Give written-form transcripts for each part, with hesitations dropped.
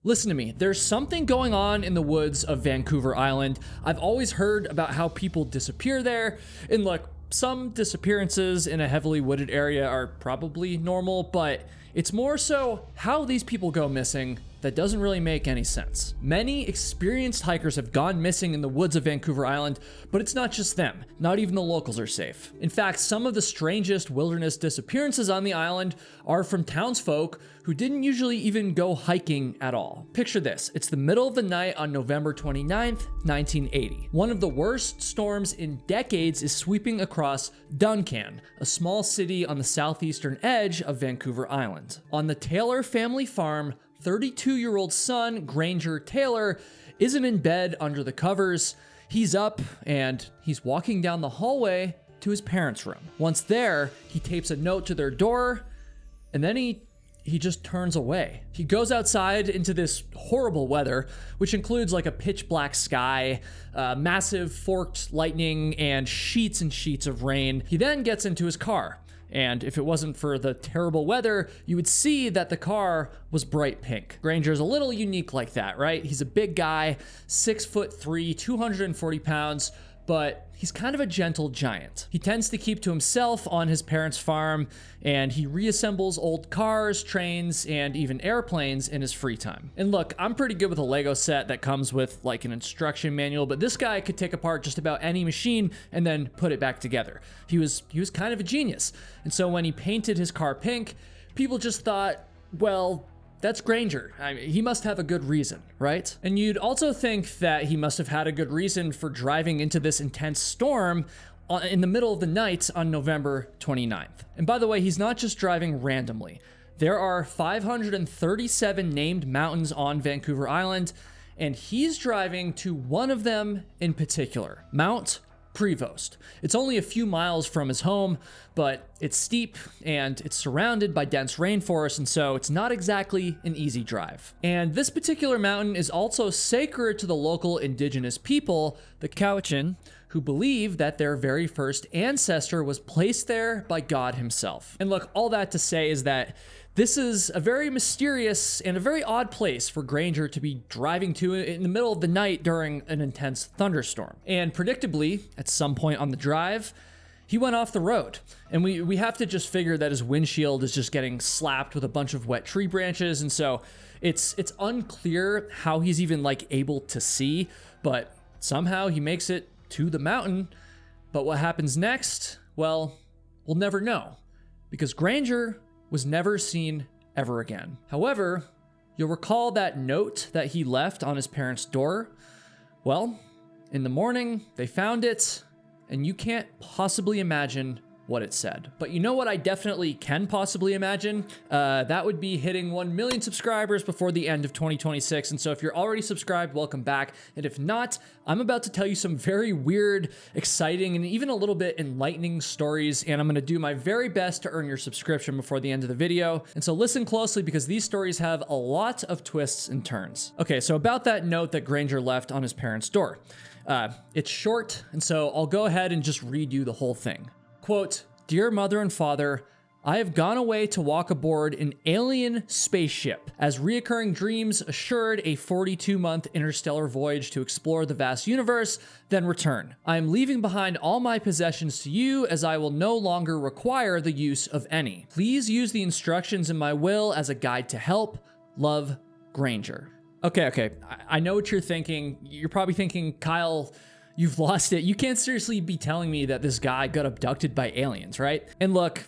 Listen to me, there's something going on in the woods of Vancouver Island. I've always heard about how people disappear there, and look, some disappearances in a heavily wooded area are probably normal, but it's more so how these people go missing that doesn't really make any sense. Many experienced hikers have gone missing in the woods of Vancouver Island, but it's not just them. Not even the locals are safe. In fact, some of the strangest wilderness disappearances on the island are from townsfolk who didn't usually even go hiking at all. Picture this, it's the middle of the night on November 29th, 1980. One of the worst storms in decades is sweeping across Duncan, a small city on the southeastern edge of Vancouver Island. On the Taylor family farm, 32-year-old son, Granger Taylor, isn't in bed under the covers. He's up and he's walking down the hallway to his parents' room. Once there, he tapes a note to their door, and then he just turns away. He goes outside into this horrible weather, which includes like a pitch black sky, massive forked lightning, and sheets of rain. He then gets into his car. And if it wasn't for the terrible weather, you would see that the car was bright pink. Granger's a little unique like that, right? He's a big guy, 6'3", 240 pounds, but he's kind of a gentle giant. He tends to keep to himself on his parents' farm, and he reassembles old cars, trains, and even airplanes in his free time. And look, I'm pretty good with a Lego set that comes with like an instruction manual, but this guy could take apart just about any machine and then put it back together. He was kind of a genius. And so when he painted his car pink, people just thought, well, that's Granger. I mean, he must have a good reason, right? And you'd also think that he must have had a good reason for driving into this intense storm in the middle of the night on November 29th. And by the way, he's not just driving randomly. There are 537 named mountains on Vancouver Island, and he's driving to one of them in particular, Mount Prevost. It's only a few miles from his home, but it's steep and it's surrounded by dense rainforest, and so it's not exactly an easy drive. And this particular mountain is also sacred to the local indigenous people, the Cowichan, who believe that their very first ancestor was placed there by God himself. And look, all that to say is that this is a very mysterious and a very odd place for Granger to be driving to in the middle of the night during an intense thunderstorm. And predictably, at some point on the drive, he went off the road. And we have to just figure that his windshield is just getting slapped with a bunch of wet tree branches. And so it's unclear how he's even like able to see, but somehow he makes it to the mountain. But what happens next? Well, we'll never know, because Granger was never seen ever again. However, you'll recall that note that he left on his parents' door. Well, in the morning, they found it, and you can't possibly imagine what it said. But you know what I definitely can possibly imagine? That would be hitting 1 million subscribers before the end of 2026. And so if you're already subscribed, welcome back. And if not, I'm about to tell you some very weird, exciting, and even a little bit enlightening stories. And I'm gonna do my very best to earn your subscription before the end of the video. And so listen closely, because these stories have a lot of twists and turns. Okay, so about that note that Granger left on his parents' door. It's short, and so I'll go ahead and just read you the whole thing. Quote, "Dear mother and father, I have gone away to walk aboard an alien spaceship, as reoccurring dreams assured a 42-month interstellar voyage to explore the vast universe, then return. I am leaving behind all my possessions to you, as I will no longer require the use of any. Please use the instructions in my will as a guide to help. Love, Granger." Okay, I know what you're thinking. You're probably thinking, Kyle, you've lost it. You can't seriously be telling me that this guy got abducted by aliens, right? And look,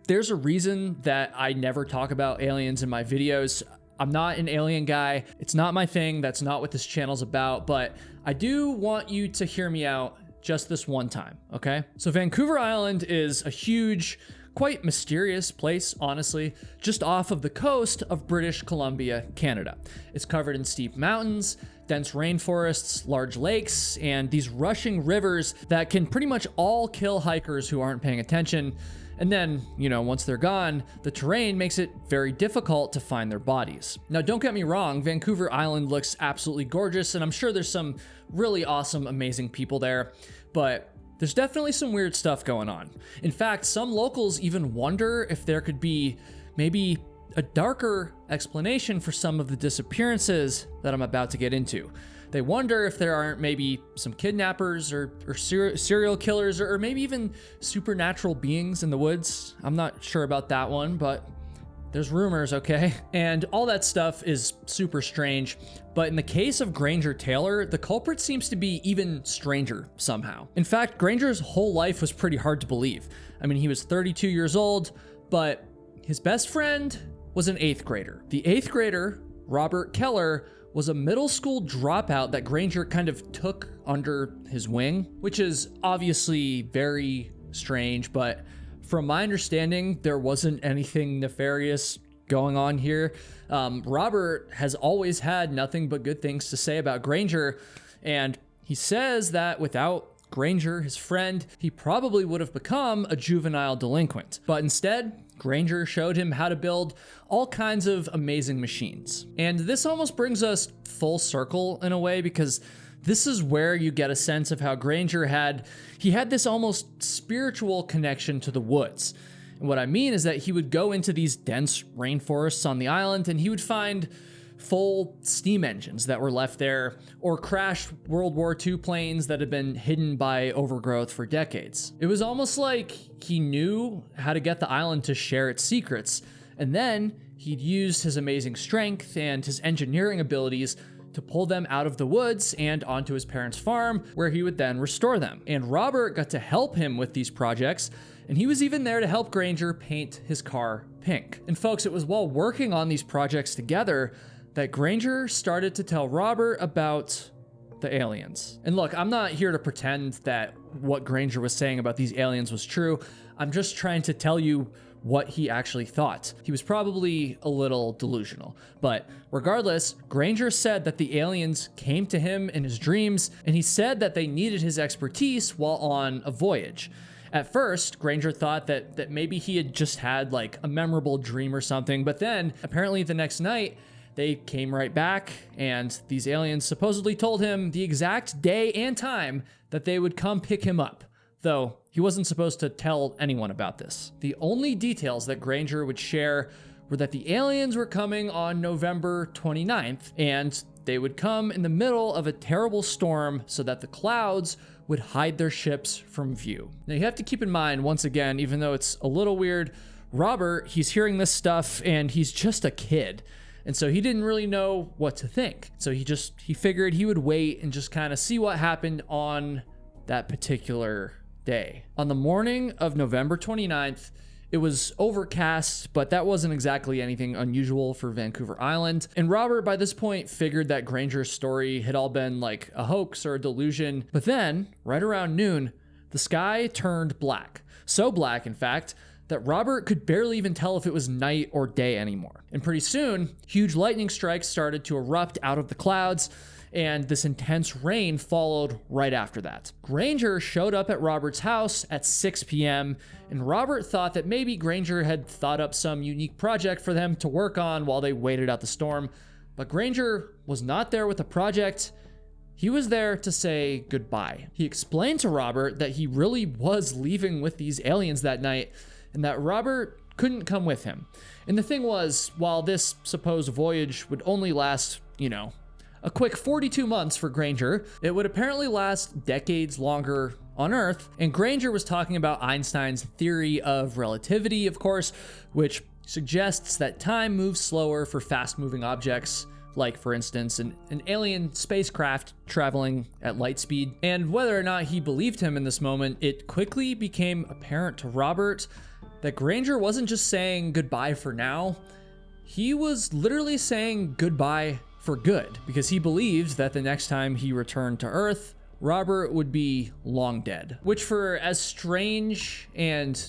there's a reason that I never talk about aliens in my videos. I'm not an alien guy. It's not my thing. That's not what this channel's about. But I do want you to hear me out just this one time, okay? So Vancouver Island is a huge, quite mysterious place, honestly, just off of the coast of British Columbia, Canada. It's covered in steep mountains, dense rainforests, large lakes, and these rushing rivers that can pretty much all kill hikers who aren't paying attention. And then, you know, once they're gone, the terrain makes it very difficult to find their bodies. Now, don't get me wrong, Vancouver Island looks absolutely gorgeous, and I'm sure there's some really awesome, amazing people there, but there's definitely some weird stuff going on. In fact, some locals even wonder if there could be maybe a darker explanation for some of the disappearances that I'm about to get into. They wonder if there aren't maybe some kidnappers or serial killers or maybe even supernatural beings in the woods. I'm not sure about that one, but there's rumors, okay? And all that stuff is super strange. But in the case of Granger Taylor, the culprit seems to be even stranger somehow. In fact, Granger's whole life was pretty hard to believe. I mean, he was 32 years old, but his best friend was an 8th grader. The 8th grader, Robert Keller, was a middle school dropout that Granger kind of took under his wing, which is obviously very strange, but from my understanding, there wasn't anything nefarious going on here. Robert has always had nothing but good things to say about Granger, and he says that without Granger, his friend, he probably would have become a juvenile delinquent. But instead, Granger showed him how to build all kinds of amazing machines. And this almost brings us full circle in a way, because this is where you get a sense of how Granger had this almost spiritual connection to the woods. And what I mean is that he would go into these dense rainforests on the island and he would find full steam engines that were left there, or crashed World War II planes that had been hidden by overgrowth for decades. It was almost like he knew how to get the island to share its secrets, and then he'd used his amazing strength and his engineering abilities to pull them out of the woods and onto his parents' farm, where he would then restore them. And Robert got to help him with these projects, and he was even there to help Granger paint his car pink. And folks, it was while working on these projects together that Granger started to tell Robert about the aliens. And look, I'm not here to pretend that what Granger was saying about these aliens was true. I'm just trying to tell you what he actually thought. He was probably a little delusional, but regardless, Granger said that the aliens came to him in his dreams, and he said that they needed his expertise while on a voyage. At first, Granger thought that maybe he had just had like a memorable dream or something, but then apparently the next night, they came right back, and these aliens supposedly told him the exact day and time that they would come pick him up, though he wasn't supposed to tell anyone about this. The only details that Granger would share were that the aliens were coming on November 29th, and they would come in the middle of a terrible storm so that the clouds would hide their ships from view. Now you have to keep in mind, once again, even though it's a little weird, Robert, he's hearing this stuff and he's just a kid. And so he didn't really know what to think. So he figured he would wait and just kind of see what happened on that particular day. On the morning of November 29th, it was overcast, but that wasn't exactly anything unusual for Vancouver Island. And Robert, by this point, figured that Granger's story had all been like a hoax or a delusion. But then, right around noon, the sky turned black. So black, in fact, that Robert could barely even tell if it was night or day anymore. And pretty soon, huge lightning strikes started to erupt out of the clouds, and this intense rain followed right after that. Granger showed up at Robert's house at 6 p.m., and Robert thought that maybe Granger had thought up some unique project for them to work on while they waited out the storm. But Granger was not there with a project. He was there to say goodbye. He explained to Robert that he really was leaving with these aliens that night, and that Robert couldn't come with him. And the thing was, while this supposed voyage would only last, a quick 42 months for Granger, it would apparently last decades longer on Earth. And Granger was talking about Einstein's theory of relativity, of course, which suggests that time moves slower for fast-moving objects, like, for instance, an alien spacecraft traveling at light speed. And whether or not he believed him in this moment, it quickly became apparent to Robert that Granger wasn't just saying goodbye for now. He was literally saying goodbye for good, because he believed that the next time he returned to Earth, Robert would be long dead. Which, for as strange and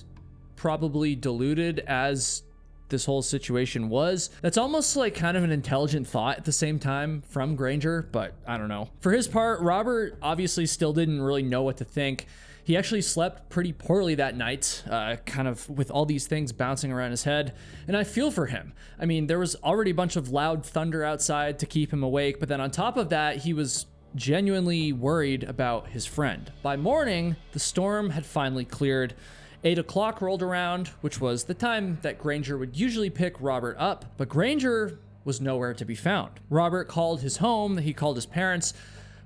probably deluded as this whole situation was, that's almost like kind of an intelligent thought at the same time from Granger, but I don't know. For his part, Robert obviously still didn't really know what to think. He actually slept pretty poorly that night, kind of with all these things bouncing around his head, and I feel for him. I mean, there was already a bunch of loud thunder outside to keep him awake, but then on top of that, he was genuinely worried about his friend. By morning, the storm had finally cleared, 8 o'clock rolled around, which was the time that Granger would usually pick Robert up, but Granger was nowhere to be found. Robert called his home, he called his parents,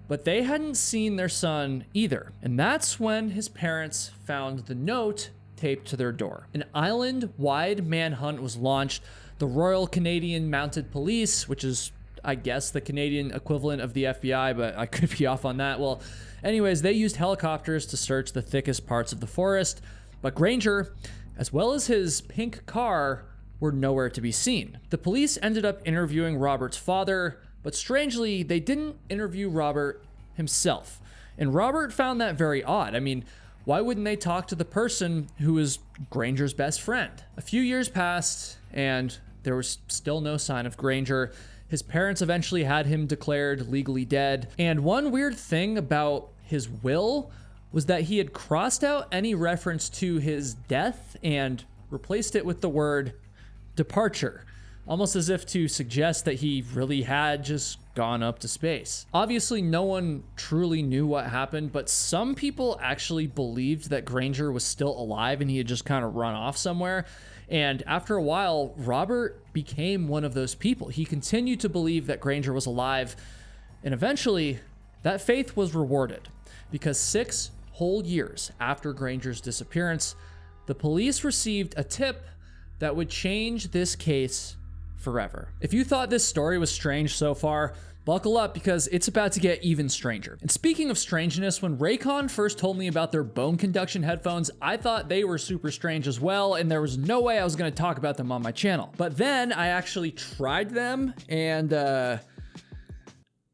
but they hadn't seen their son either. And that's when his parents found the note taped to their door. An island-wide manhunt was launched. The Royal Canadian Mounted Police, which is, I guess, the Canadian equivalent of the FBI, but I could be off on that. Well, anyways, they used helicopters to search the thickest parts of the forest, but Granger, as well as his pink car, were nowhere to be seen. The police ended up interviewing Robert's father, but strangely, they didn't interview Robert himself. And Robert found that very odd. I mean, why wouldn't they talk to the person who was Granger's best friend? A few years passed, and there was still no sign of Granger. His parents eventually had him declared legally dead. And one weird thing about his will was that he had crossed out any reference to his death and replaced it with the word departure, almost as if to suggest that he really had just gone up to space. Obviously, no one truly knew what happened, but some people actually believed that Granger was still alive and he had just kind of run off somewhere. And after a while, Robert became one of those people. He continued to believe that Granger was alive, and eventually, that faith was rewarded, because 6 whole years after Granger's disappearance, the police received a tip that would change this case forever. If you thought this story was strange so far, buckle up, because it's about to get even stranger. And speaking of strangeness, when Raycon first told me about their bone conduction headphones, I thought they were super strange as well, and there was no way I was going to talk about them on my channel. But then I actually tried them, and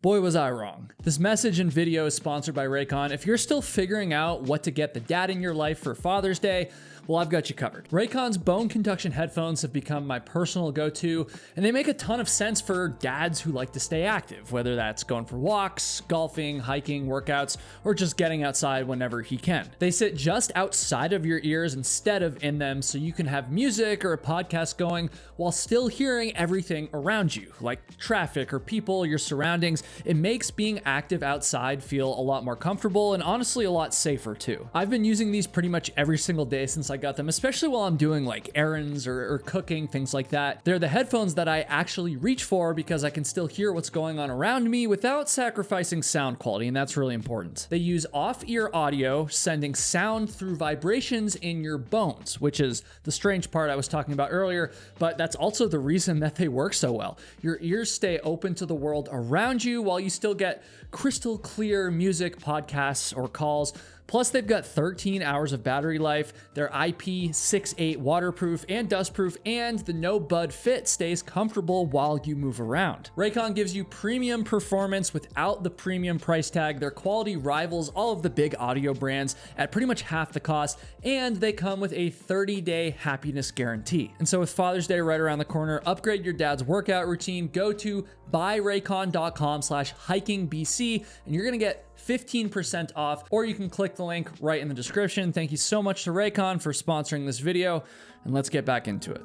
boy, was I wrong. This message and video is sponsored by Raycon. If you're still figuring out what to get the dad in your life for Father's Day, well, I've got you covered. Raycon's bone conduction headphones have become my personal go-to, and they make a ton of sense for dads who like to stay active, whether that's going for walks, golfing, hiking, workouts, or just getting outside whenever he can. They sit just outside of your ears instead of in them, so you can have music or a podcast going while still hearing everything around you, like traffic or people, your surroundings. It makes being active outside feel a lot more comfortable and honestly a lot safer too. I've been using these pretty much every single day since I got them, especially while I'm doing like errands or cooking, things like that. They're the headphones that I actually reach for because I can still hear what's going on around me without sacrificing sound quality, and that's really important. They use off-ear audio, sending sound through vibrations in your bones, which is the strange part I was talking about earlier, but that's also the reason that they work so well. Your ears stay open to the world around you while you still get crystal clear music, podcasts, or calls. Plus, they've got 13 hours of battery life, they're IP68 waterproof and dustproof, and the no bud fit stays comfortable while you move around. Raycon gives you premium performance without the premium price tag. Their quality rivals all of the big audio brands at pretty much half the cost, and they come with a 30-day happiness guarantee. And so with Father's Day right around the corner, upgrade your dad's workout routine. Go to buyraycon.com/hikingbc, and you're gonna get 15% off, or you can click the link right in the description. Thank you so much to Raycon for sponsoring this video, and let's get back into it.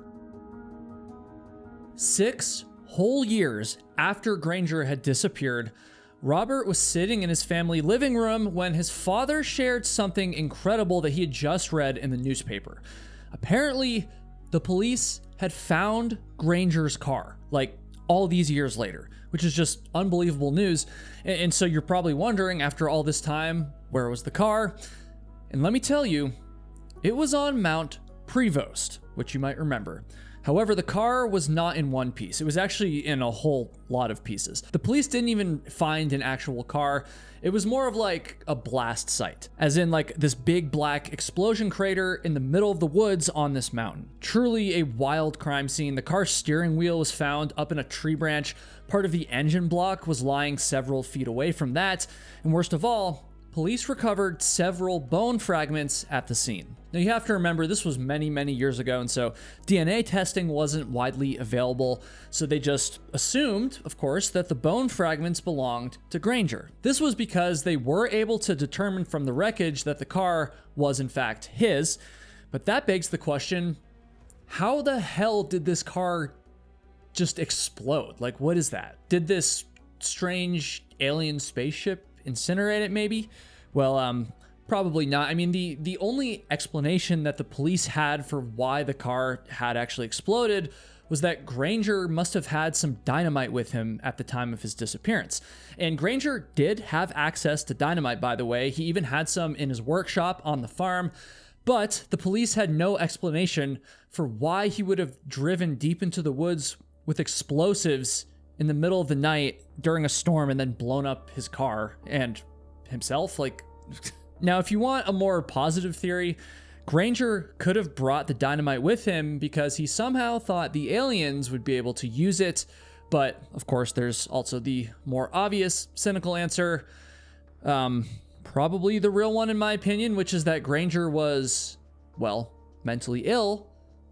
6 whole years after Granger had disappeared, Robert was sitting in his family living room when his father shared something incredible that he had just read in the newspaper. Apparently, the police had found Granger's car, like all these years later, which is just unbelievable news. And so you're probably wondering, after all this time, where was the car? And let me tell you, it was on Mount Prevost, which you might remember. However, the car was not in one piece. It was actually in a whole lot of pieces. The police didn't even find an actual car. It was more of like a blast site, as in like this big black explosion crater in the middle of the woods on this mountain. Truly a wild crime scene. The car's steering wheel was found up in a tree branch. Part of the engine block was lying several feet away from that. And worst of all, police recovered several bone fragments at the scene. Now you have to remember, this was many, many years ago, and so DNA testing wasn't widely available, so they just assumed, of course, that the bone fragments belonged to Granger. This was because they were able to determine from the wreckage that the car was in fact his, but that begs the question, how the hell did this car just explode? Like, what is that? Did this strange alien spaceship incinerate it maybe? Well, Probably not. I mean, the only explanation that the police had for why the car had actually exploded was that Granger must have had some dynamite with him at the time of his disappearance. And Granger did have access to dynamite, by the way. He even had some in his workshop on the farm. But the police had no explanation for why he would have driven deep into the woods with explosives in the middle of the night during a storm and then blown up his car and himself. Now, if you want a more positive theory, Granger could have brought the dynamite with him because he somehow thought the aliens would be able to use it. But of course, there's also the more obvious, cynical answer. Probably the real one, in my opinion, which is that Granger was, well, mentally ill,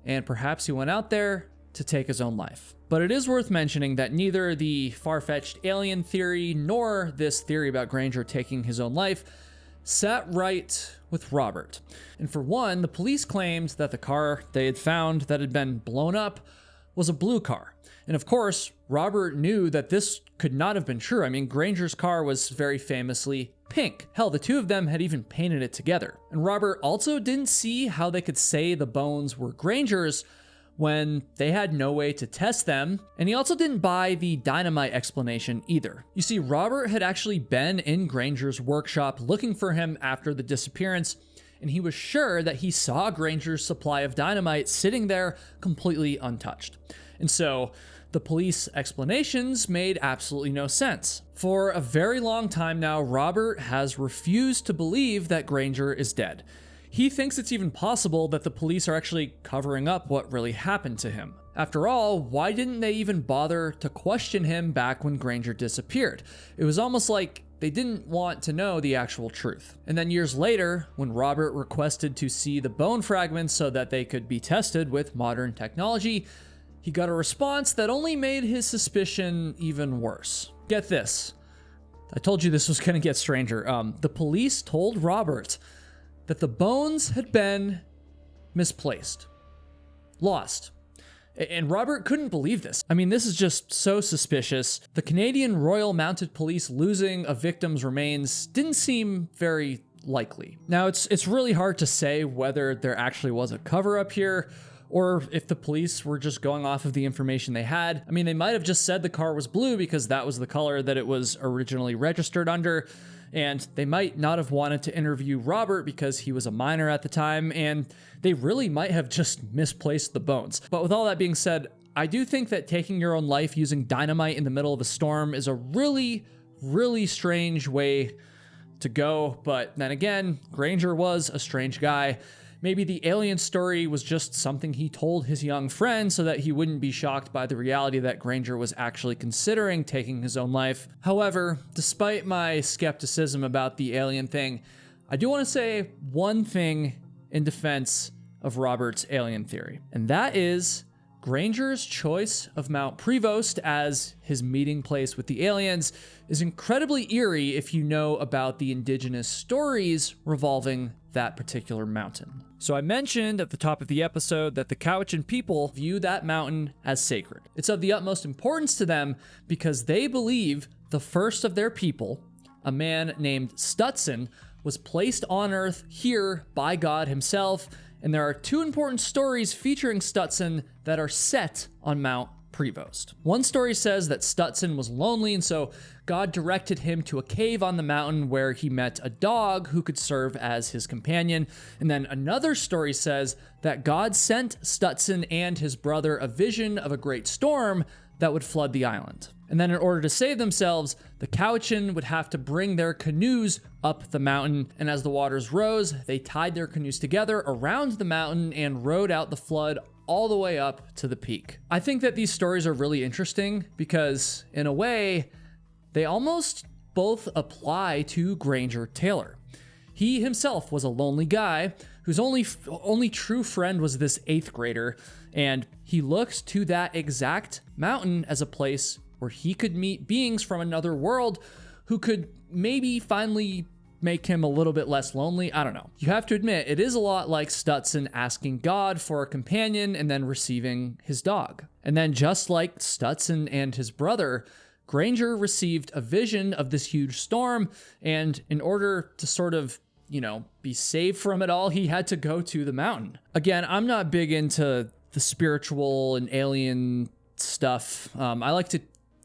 and perhaps he went out there to take his own life. But it is worth mentioning that neither the far-fetched alien theory nor this theory about Granger taking his own life sat right with Robert. And for one, the police claimed that the car they had found that had been blown up was a blue car. And of course, Robert knew that this could not have been true. I mean, Granger's car was very famously pink. Hell, the two of them had even painted it together. And Robert also didn't see how they could say the bones were Granger's when they had no way to test them, and he also didn't buy the dynamite explanation either. You see, Robert had actually been in Granger's workshop looking for him after the disappearance, and he was sure that he saw Granger's supply of dynamite sitting there completely untouched. And so the police explanations made absolutely no sense. For a very long time now, Robert has refused to believe that Granger is dead. He thinks it's even possible that the police are actually covering up what really happened to him. After all, why didn't they even bother to question him back when Granger disappeared? It was almost like they didn't want to know the actual truth. And then years later, when Robert requested to see the bone fragments so that they could be tested with modern technology, he got a response that only made his suspicion even worse. Get this. I told you this was going to get stranger. The police told Robert that the bones had been misplaced, lost. And Robert couldn't believe this. I mean, this is just so suspicious. The Canadian Royal Mounted Police losing a victim's remains didn't seem very likely. Now, it's really hard to say whether there actually was a cover-up here, or if the police were just going off of the information they had. I mean, they might have just said the car was blue because that was the color that it was originally registered under, and they might not have wanted to interview Robert because he was a minor at the time, and they really might have just misplaced the bones. But with all that being said, I do think that taking your own life using dynamite in the middle of a storm is a really, really strange way to go. But then again, Granger was a strange guy. Maybe the alien story was just something he told his young friend so that he wouldn't be shocked by the reality that Granger was actually considering taking his own life. However, despite my skepticism about the alien thing, I do want to say one thing in defense of Robert's alien theory, and that is Granger's choice of Mount Prevost as his meeting place with the aliens is incredibly eerie if you know about the indigenous stories revolving that particular mountain. So I mentioned at the top of the episode that the Cowichan people view that mountain as sacred. It's of the utmost importance to them because they believe the first of their people, a man named Stutson, was placed on Earth here by God himself, and there are two important stories featuring Stutson that are set on Mount Prevost. One story says that Stutson was lonely, and so God directed him to a cave on the mountain where he met a dog who could serve as his companion. And then another story says that God sent Stutson and his brother a vision of a great storm that would flood the island. And then in order to save themselves, the Cowichan would have to bring their canoes up the mountain, and as the waters rose, they tied their canoes together around the mountain and rode out the flood all the way up to the peak. I think that these stories are really interesting because, in a way, they almost both apply to Granger Taylor. He himself was a lonely guy whose only true friend was this 8th grader, and he looked to that exact mountain as a place where he could meet beings from another world who could maybe finally make him a little bit less lonely. I don't know. You have to admit, it is a lot like Stutson asking God for a companion and then receiving his dog. And then just like Stutson and his brother, Granger received a vision of this huge storm, and in order to sort of be saved from it all, he had to go to the mountain. Again, I'm not big into the spiritual and alien stuff. I like to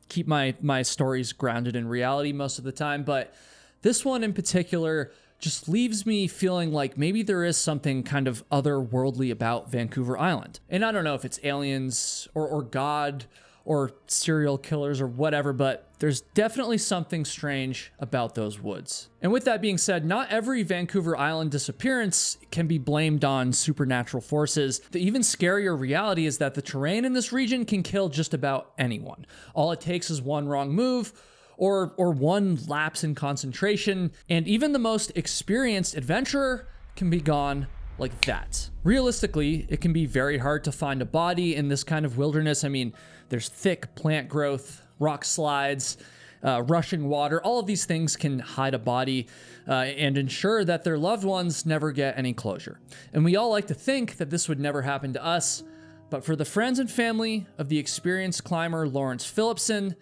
keep my stories grounded in reality most of the time, but this one in particular just leaves me feeling like maybe there is something kind of otherworldly about Vancouver Island. And I don't know if it's aliens or God or serial killers or whatever, but there's definitely something strange about those woods. And with that being said, not every Vancouver Island disappearance can be blamed on supernatural forces. The even scarier reality is that the terrain in this region can kill just about anyone. All it takes is one wrong move, or one lapse in concentration, and even the most experienced adventurer can be gone like that. Realistically, it can be very hard to find a body in this kind of wilderness. I mean, there's thick plant growth, rock slides, rushing water. All of these things can hide a body and ensure that their loved ones never get any closure. And we all like to think that this would never happen to us, but for the friends and family of the experienced climber Lawrence Phillipson,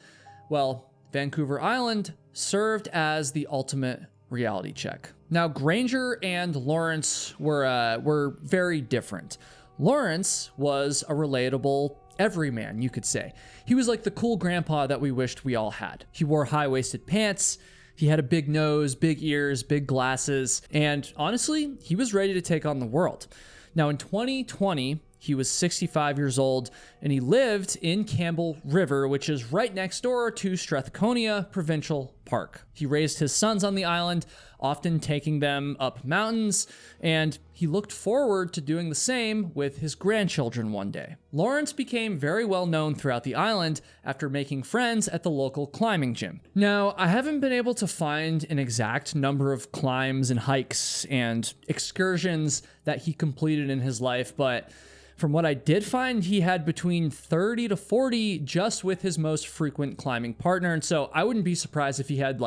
well, Vancouver Island served as the ultimate reality check. Now, Granger and Lawrence were very different. Lawrence was a relatable everyman, you could say. He was like the cool grandpa that we wished we all had. He wore high-waisted pants, he had a big nose, big ears, big glasses, and honestly, he was ready to take on the world. Now, in 2020, he was 65 years old, and he lived in Campbell River, which is right next door to Strathcona Provincial Park. He raised his sons on the island, often taking them up mountains, and he looked forward to doing the same with his grandchildren one day. Lawrence became very well known throughout the island after making friends at the local climbing gym. Now, I haven't been able to find an exact number of climbs and hikes and excursions that he completed in his life, but from what I did find, he had between 30 to 40 just with his most frequent climbing partner. And so I wouldn't be surprised if he had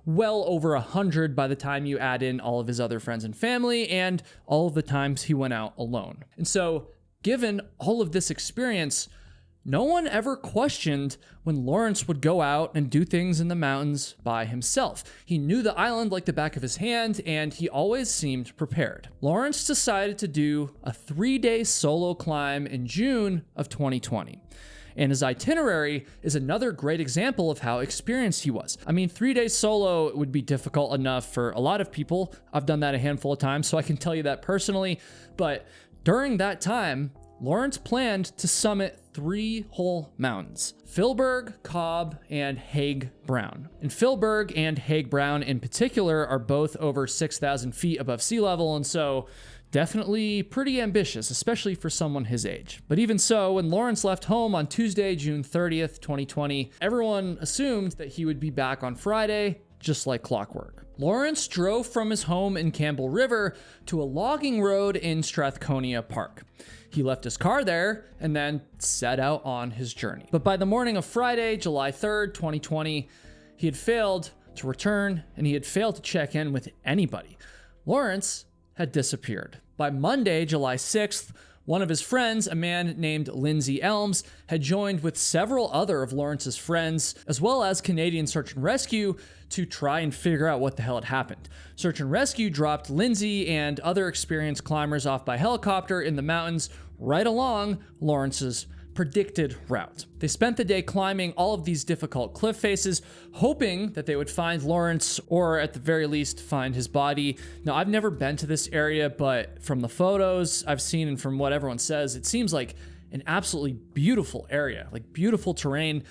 well over 100 by the time you add in all of his other friends and family and all of the times he went out alone. And so given all of this experience, no one ever questioned when Lawrence would go out and do things in the mountains by himself. He knew the island like the back of his hand, and he always seemed prepared. Lawrence decided to do a 3-day solo climb in June of 2020. And his itinerary is another great example of how experienced he was. I mean, 3 days solo would be difficult enough for a lot of people. I've done that a handful of times, so I can tell you that personally. But during that time, Lawrence planned to summit 3 whole mountains: Philberg, Cobb, and Hague Brown. And Philberg and Hague Brown in particular are both over 6,000 feet above sea level, and so definitely pretty ambitious, especially for someone his age. But even so, when Lawrence left home on Tuesday, June 30th, 2020, everyone assumed that he would be back on Friday, just like clockwork. Lawrence drove from his home in Campbell River to a logging road in Strathcona Park. He left his car there and then set out on his journey. But by the morning of Friday, July 3rd, 2020, he had failed to return and he had failed to check in with anybody. Lawrence had disappeared. By Monday, July 6th, one of his friends, a man named Lindsay Elms, had joined with several other of Lawrence's friends, as well as Canadian Search and Rescue, to try and figure out what the hell had happened. Search and Rescue dropped Lindsay and other experienced climbers off by helicopter in the mountains right along Lawrence's predicted route. They spent the day climbing all of these difficult cliff faces, hoping that they would find Lawrence, or at the very least find his body. Now, I've never been to this area, but from the photos I've seen and from what everyone says, it seems like an absolutely beautiful area, like beautiful terrain.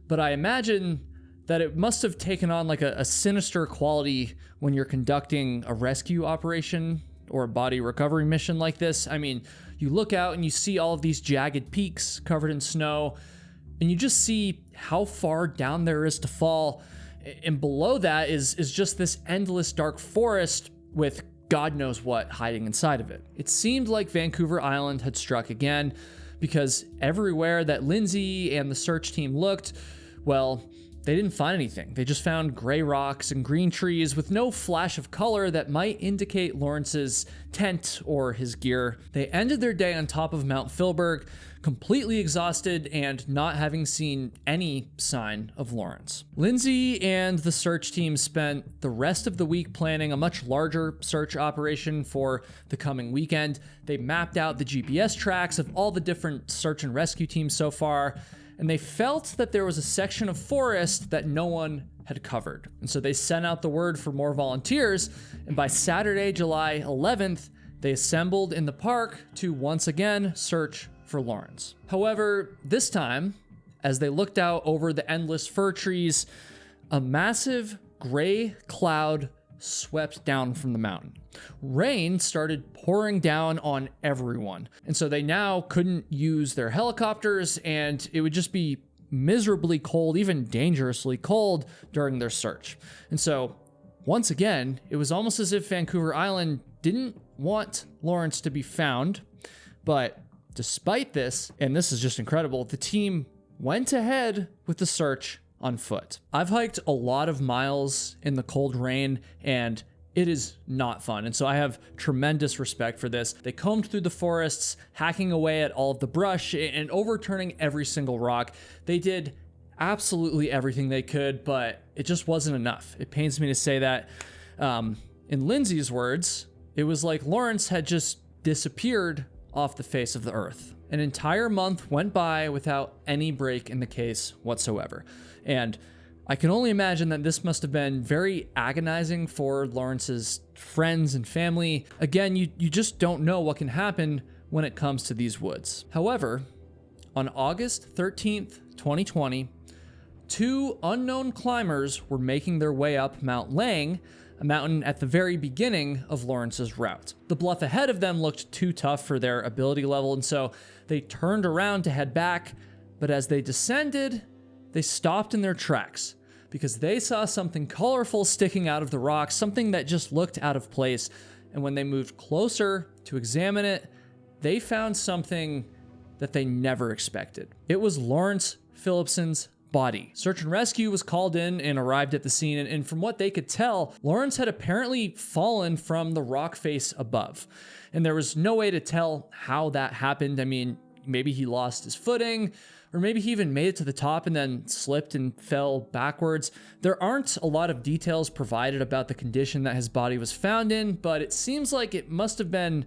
But I imagine that it must have taken on like a sinister quality when you're conducting a rescue operation or a body recovery mission like this. I mean, you look out and you see all of these jagged peaks covered in snow, and you just see how far down there is to fall. And below that is just this endless dark forest with God knows what hiding inside of it. It seemed like Vancouver Island had struck again, because everywhere that Lindsay and the search team looked, well, they didn't find anything. They just found gray rocks and green trees with no flash of color that might indicate Lawrence's tent or his gear. They ended their day on top of Mount Filberg, completely exhausted and not having seen any sign of Lawrence. Lindsay and the search team spent the rest of the week planning a much larger search operation for the coming weekend. They mapped out the GPS tracks of all the different search and rescue teams so far, and they felt that there was a section of forest that no one had covered. And so they sent out the word for more volunteers, and by Saturday, July 11th, they assembled in the park to once again search for Lawrence. However, this time, as they looked out over the endless fir trees, a massive gray cloud swept down from the mountain. Rain started pouring down on everyone, and so they now couldn't use their helicopters, and it would just be miserably cold, even dangerously cold, during their search. And so, once again, it was almost as if Vancouver Island didn't want Lawrence to be found, but despite this, and this is just incredible, the team went ahead with the search on foot. I've hiked a lot of miles in the cold rain, and it is not fun. And so I have tremendous respect for this. They combed through the forests, hacking away at all of the brush and overturning every single rock. They did absolutely everything they could, but it just wasn't enough. It pains me to say that. In Lindsay's words, it was like Lawrence had just disappeared off the face of the earth. An entire month went by without any break in the case whatsoever. And I can only imagine that this must have been very agonizing for Lawrence's friends and family. Again, you just don't know what can happen when it comes to these woods. However, on August 13th, 2020, two unknown climbers were making their way up Mount Lang, a mountain at the very beginning of Lawrence's route. The bluff ahead of them looked too tough for their ability level, and so they turned around to head back, but as they descended, they stopped in their tracks because they saw something colorful sticking out of the rocks, something that just looked out of place, and when they moved closer to examine it, they found something that they never expected. It was Lawrence Phillipson's body. Search and rescue was called in and arrived at the scene, and from what they could tell, Lawrence had apparently fallen from the rock face above. And there was no way to tell how that happened. I mean, maybe he lost his footing, or maybe he even made it to the top and then slipped and fell backwards. There aren't a lot of details provided about the condition that his body was found in, but it seems like it must have been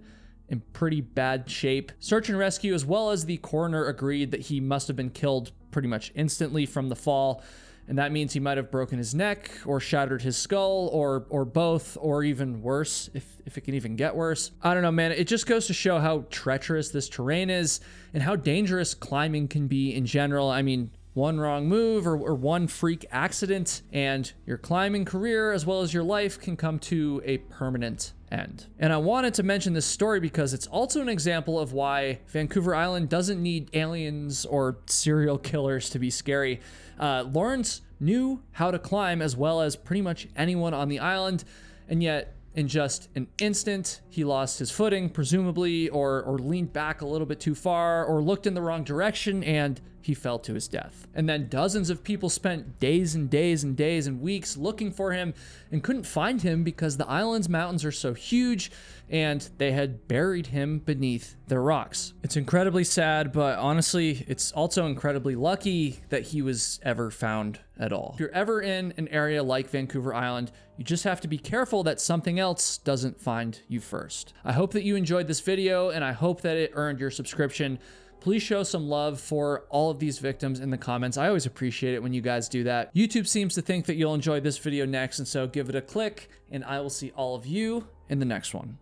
in pretty bad shape. Search and rescue, as well as the coroner, agreed that he must have been killed pretty much instantly from the fall, and that means he might have broken his neck or shattered his skull or both, or even worse, if it can even get worse. I don't know, man. It just goes to show how treacherous this terrain is and how dangerous climbing can be in general. I mean, one wrong move or one freak accident, and your climbing career as well as your life can come to a permanent end. And I wanted to mention this story because it's also an example of why Vancouver Island doesn't need aliens or serial killers to be scary. Lawrence knew how to climb as well as pretty much anyone on the island, and yet in just an instant, he lost his footing, presumably, or leaned back a little bit too far, or looked in the wrong direction, and he fell to his death. And then dozens of people spent days and days and days and weeks looking for him and couldn't find him because the island's mountains are so huge and they had buried him beneath their rocks. It's incredibly sad, but honestly, it's also incredibly lucky that he was ever found at all. If you're ever in an area like Vancouver Island, you just have to be careful that something else doesn't find you first. I hope that you enjoyed this video, and I hope that it earned your subscription. Please show some love for all of these victims in the comments. I always appreciate it when you guys do that. YouTube seems to think that you'll enjoy this video next, and so give it a click, and I will see all of you in the next one.